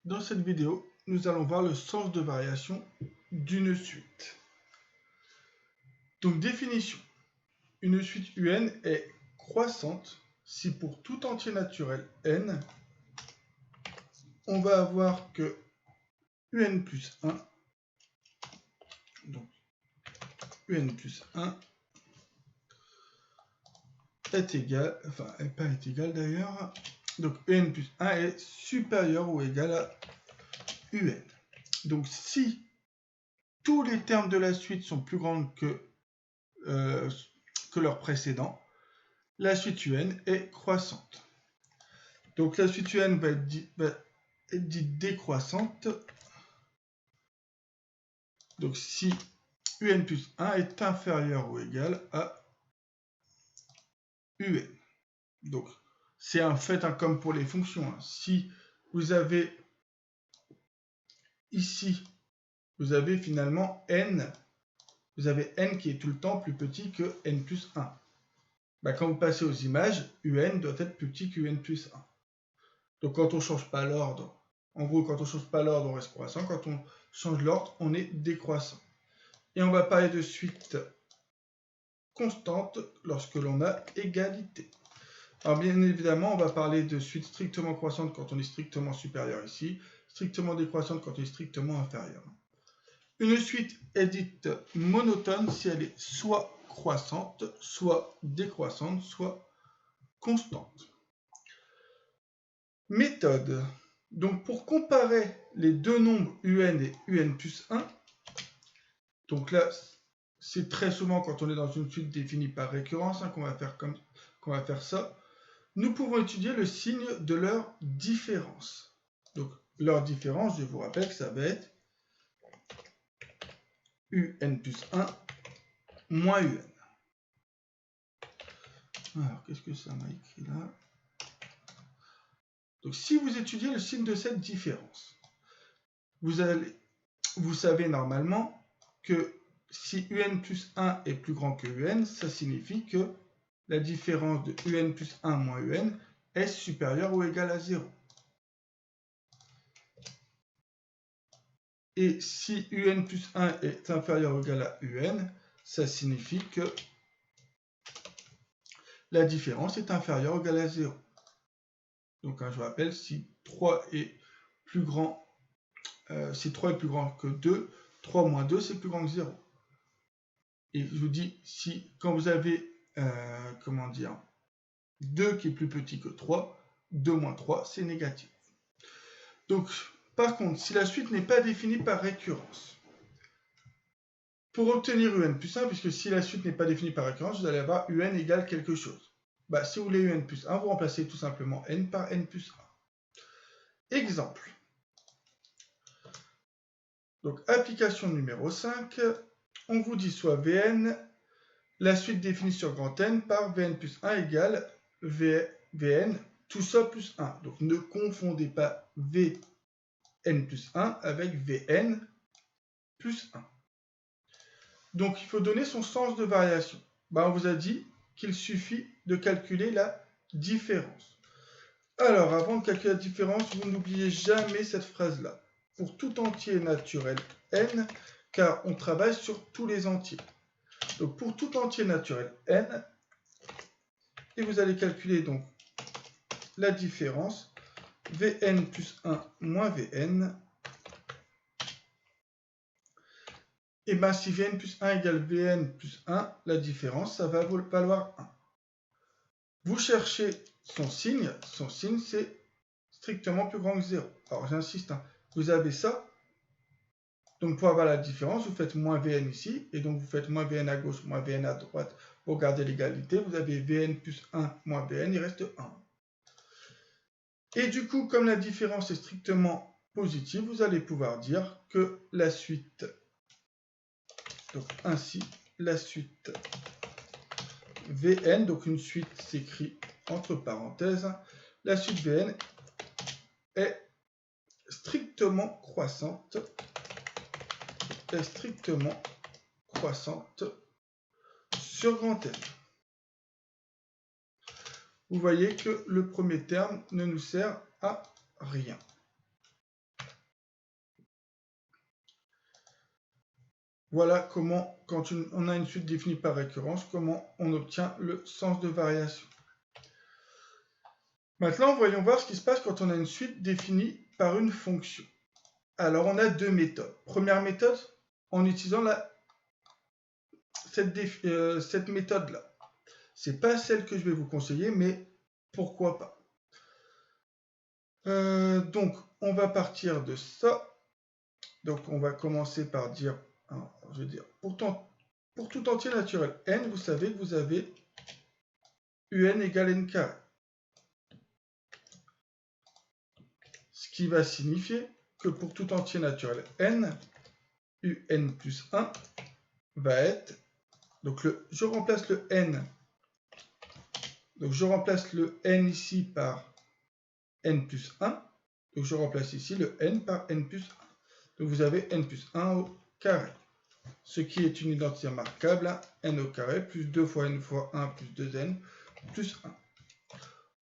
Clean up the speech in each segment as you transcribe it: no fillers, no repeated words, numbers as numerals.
Dans cette vidéo, nous allons voir le sens de variation d'une suite. Donc, définition. Une suite UN est croissante si pour tout entier naturel n, on va avoir que UN plus 1, donc UN plus 1 est égal, enfin, pas est égal d'ailleurs, donc UN plus 1 est supérieur ou égal à UN. Donc, si tous les termes de la suite sont plus grands que leur précédent, la suite UN est croissante. Donc la suite UN va être dite décroissante. Donc si UN plus 1 est inférieur ou égal à UN. Donc c'est un fait comme pour les fonctions. Si vous avez ici, vous avez finalement n, vous avez n qui est tout le temps plus petit que n plus 1. Quand vous passez aux images, UN doit être plus petit que UN plus 1. Donc quand on ne change pas l'ordre, en gros quand on ne change pas l'ordre, on reste croissant. Quand on change l'ordre, on est décroissant. Et on va parler de suite constante lorsque l'on a égalité. Alors bien évidemment, on va parler de suite strictement croissante quand on est strictement supérieur ici, strictement décroissante quand on est strictement inférieur. Une suite est dite monotone si elle est soit croissante, soit décroissante, soit constante. Méthode. Donc pour comparer les deux nombres UN et UN plus 1, donc là, c'est très souvent quand on est dans une suite définie par récurrence qu'on va faire ça. Nous pouvons étudier le signe de leur différence. Donc leur différence, je vous rappelle que ça va être UN plus 1 moins UN. Alors, qu'est-ce que ça m'a écrit là? Donc si vous étudiez le signe de cette différence, vous savez normalement que si UN plus 1 est plus grand que UN, ça signifie que la différence de UN plus 1 moins UN est supérieure ou égale à 0. Et si UN plus 1 est inférieur ou égal à UN, ça signifie que la différence est inférieure ou égale à 0. Donc, je vous rappelle, si 3 est plus grand, que 2, 3 moins 2, c'est plus grand que 0. Et je vous dis, quand vous avez 2 qui est plus petit que 3, 2 moins 3, c'est négatif. Donc, par contre, si la suite n'est pas définie par récurrence, pour obtenir UN plus 1, puisque si la suite n'est pas définie par récurrence, vous allez avoir UN égale quelque chose. Si vous voulez UN plus 1, vous remplacez tout simplement N par N plus 1. Exemple. Donc, application numéro 5, on vous dit soit Vn, la suite définie sur grand N par Vn plus 1 égale Vn, tout ça plus 1. Donc, ne confondez pas Vn plus 1 avec Vn plus 1. Donc, il faut donner son sens de variation. On vous a dit qu'il suffit de calculer la différence. Alors, avant de calculer la différence, vous n'oubliez jamais cette phrase-là. Pour tout entier naturel n, car on travaille sur tous les entiers. Donc, pour tout entier naturel n, et vous allez calculer donc la différence Vn plus 1 moins Vn. Et si Vn plus 1 égale Vn plus 1, la différence, ça va valoir 1. Vous cherchez son signe c'est strictement plus grand que 0. Alors j'insiste, vous avez ça, donc pour avoir la différence, vous faites moins Vn ici, et donc vous faites moins Vn à gauche, moins Vn à droite, pour garder l'égalité, vous avez Vn plus 1 moins Vn, il reste 1. Et du coup, comme la différence est strictement positive, vous allez pouvoir dire que la suite, donc ainsi, la suite Vn, donc une suite s'écrit entre parenthèses, la suite Vn est strictement croissante sur grand N. Vous voyez que le premier terme ne nous sert à rien. Voilà comment, quand on a une suite définie par récurrence, comment on obtient le sens de variation. Maintenant, voyons voir ce qui se passe quand on a une suite définie par une fonction. Alors, on a deux méthodes. Première méthode, en utilisant cette méthode-là. Ce n'est pas celle que je vais vous conseiller, mais pourquoi pas. Donc, on va partir de ça. Donc, on va commencer par dire, je veux dire, pour tout entier naturel n, vous savez que vous avez un égale n carré. Ce qui va signifier que pour tout entier naturel n, un plus 1 va être, donc je remplace le n, donc je remplace le n ici par n plus 1, donc je remplace ici le n par n plus 1. Donc vous avez n plus 1 au carré, ce qui est une identité remarquable, n au carré plus 2 fois n fois 1 plus 2n plus 1.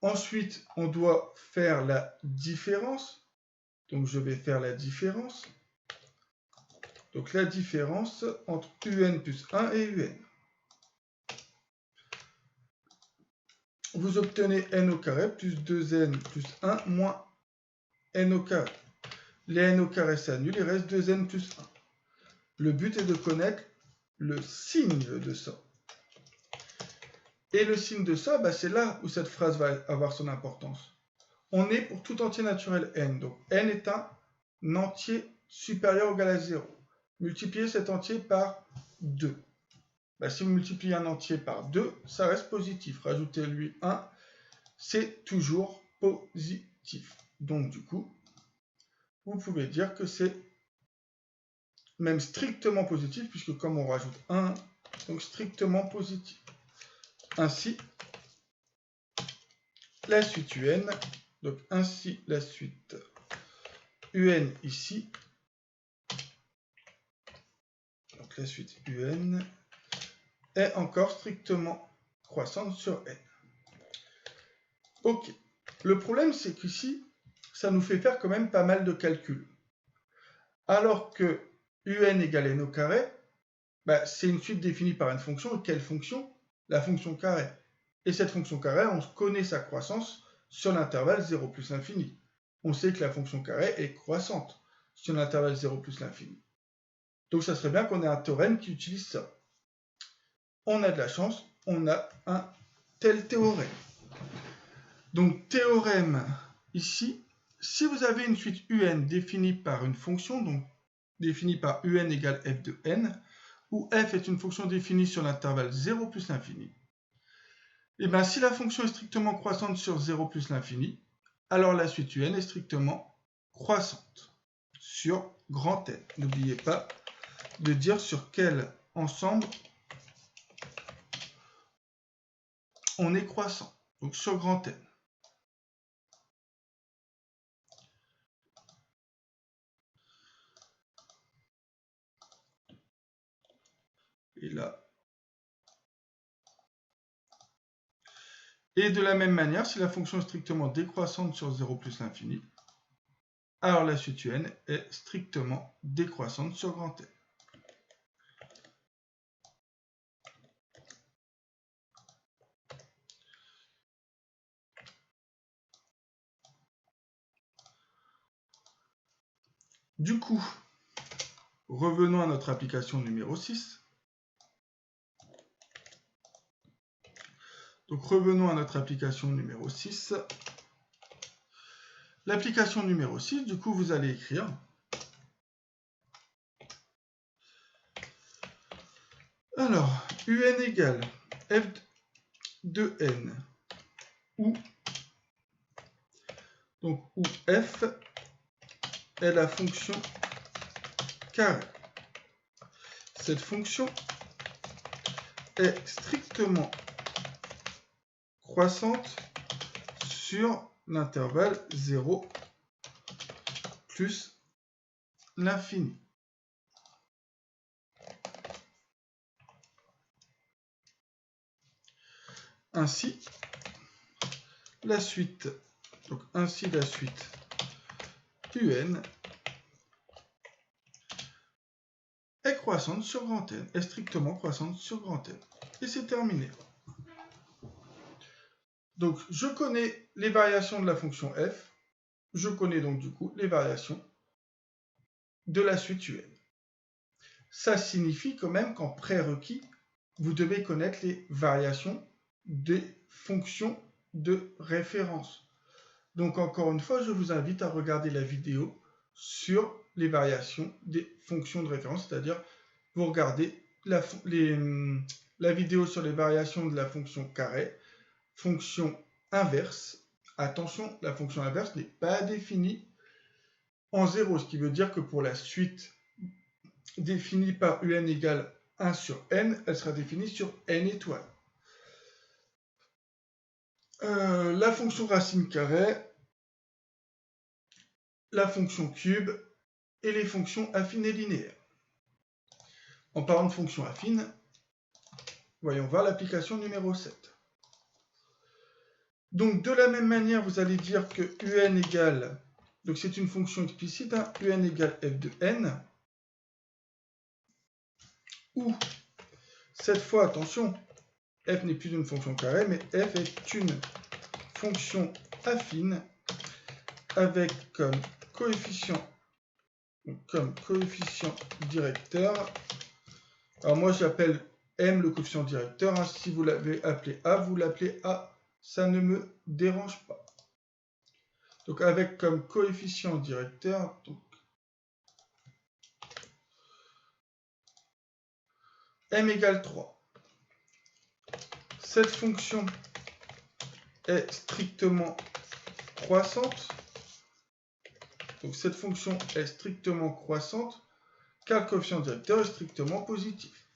Ensuite, on doit faire la différence. Donc je vais faire la différence. Donc la différence entre un plus 1 et un. Vous obtenez n au carré plus 2n plus 1 moins n au carré. Les n au carré s'annulent, il reste 2n plus 1. Le but est de connaître le signe de ça. Et le signe de ça, c'est là où cette phrase va avoir son importance. On est pour tout entier naturel n. Donc n est un entier supérieur ou égal à 0. Multipliez cet entier par 2. Si vous multipliez un entier par 2, ça reste positif. Rajoutez-lui 1, c'est toujours positif. Donc du coup, vous pouvez dire que c'est même strictement positif, puisque comme on rajoute 1, donc strictement positif. Ainsi, la suite un, donc ainsi la suite un ici, donc la suite un est encore strictement croissante sur n. Ok, le problème c'est qu'ici, ça nous fait faire quand même pas mal de calculs. Alors que un égale n au carré, c'est une suite définie par une fonction. Et quelle fonction? La fonction carré. Et cette fonction carré, on connaît sa croissance sur l'intervalle 0 plus l'infini. On sait que la fonction carré est croissante sur l'intervalle 0 plus l'infini. Donc ça serait bien qu'on ait un théorème qui utilise ça. On a de la chance, on a un tel théorème. Donc théorème ici, si vous avez une suite un définie par une fonction, donc définie par un égale f de n, où f est une fonction définie sur l'intervalle 0 plus l'infini, et bien si la fonction est strictement croissante sur 0 plus l'infini, alors la suite un est strictement croissante sur grand N. N'oubliez pas de dire sur quel ensemble on est croissant, donc sur grand N. Et là. Et de la même manière, si la fonction est strictement décroissante sur 0 plus l'infini, alors la suite un est strictement décroissante sur grand N. Du coup, revenons à notre application numéro 6. Donc revenons à notre application numéro 6. L'application numéro 6, du coup, vous allez écrire alors, un égale f de n, où f est la fonction carré. Cette fonction est strictement croissante sur l'intervalle 0 plus l'infini. Ainsi, la suite, un est croissante sur grand N, est strictement croissante sur grand N. Et c'est terminé. Donc, je connais les variations de la fonction f. Je connais donc du coup les variations de la suite UN. Ça signifie quand même qu'en prérequis, vous devez connaître les variations des fonctions de référence. Donc encore une fois, je vous invite à regarder la vidéo sur les variations des fonctions de référence, c'est-à-dire vous regardez la vidéo sur les variations de la fonction carré, fonction inverse. Attention, la fonction inverse n'est pas définie en 0, ce qui veut dire que pour la suite définie par un égale 1 sur n, elle sera définie sur n étoiles. La fonction racine carrée, la fonction cube et les fonctions affines et linéaires. En parlant de fonctions affines, voyons voir l'application numéro 7. Donc de la même manière, vous allez dire que un égale, donc c'est une fonction explicite, hein, un égale f de n, où cette fois, attention, f n'est plus une fonction carrée, mais f est une fonction affine avec comme coefficient directeur. Alors moi j'appelle m le coefficient directeur, hein. Si vous l'avez appelé a, vous l'appelez a, ça ne me dérange pas. Donc avec comme coefficient directeur, donc, m égale 3. Cette fonction est strictement croissante. Donc cette fonction est strictement croissante car le coefficient directeur est strictement positif.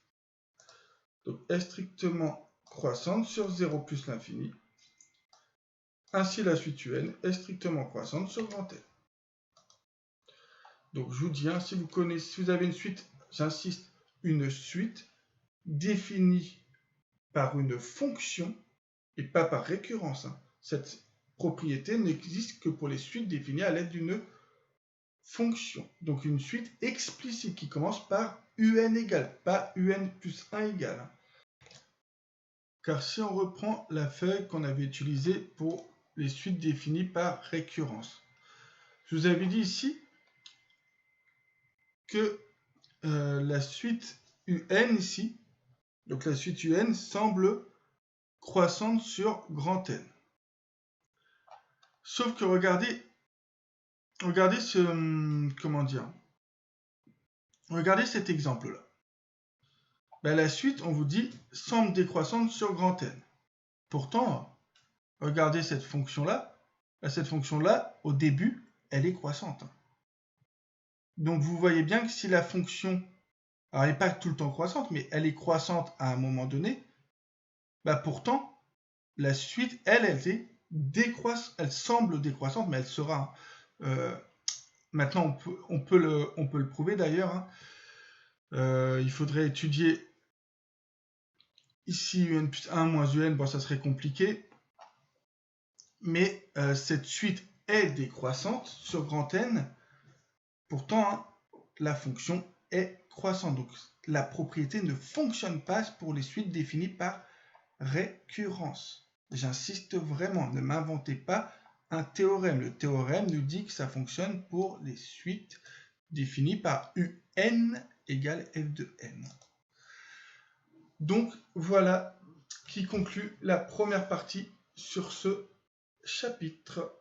Donc est strictement croissante sur 0 plus l'infini. Ainsi la suite un est strictement croissante sur grand N. Donc je vous dis, hein, si vous avez une suite, j'insiste, une suite définie par une fonction et pas par récurrence. Hein. Cette propriété n'existe que pour les suites définies à l'aide d'une fonction. Donc une suite explicite qui commence par un égale, pas un plus 1 égale. Hein. Car si on reprend la feuille qu'on avait utilisée pour les suites définies par récurrence, je vous avais dit ici que la suite un ici, donc la suite un semble croissante sur grand N. Sauf que regardez regardez cet exemple-là. Ben, la suite, on vous dit, semble décroissante sur grand N. Pourtant, regardez cette fonction-là. Cette fonction-là, au début, elle est croissante. Donc vous voyez bien que si la fonction, alors elle n'est pas tout le temps croissante, mais elle est croissante à un moment donné, bah pourtant, la suite, elle semble décroissante, mais elle sera. Maintenant, on peut le prouver d'ailleurs. Hein. Il faudrait étudier ici un plus 1 moins un, bon ça serait compliqué. Mais cette suite est décroissante sur grand N. Pourtant, hein, la fonction est croissante. Donc, la propriété ne fonctionne pas pour les suites définies par récurrence. J'insiste vraiment, ne m'inventez pas un théorème. Le théorème nous dit que ça fonctionne pour les suites définies par un égale f de n. Donc, voilà qui conclut la première partie sur ce chapitre.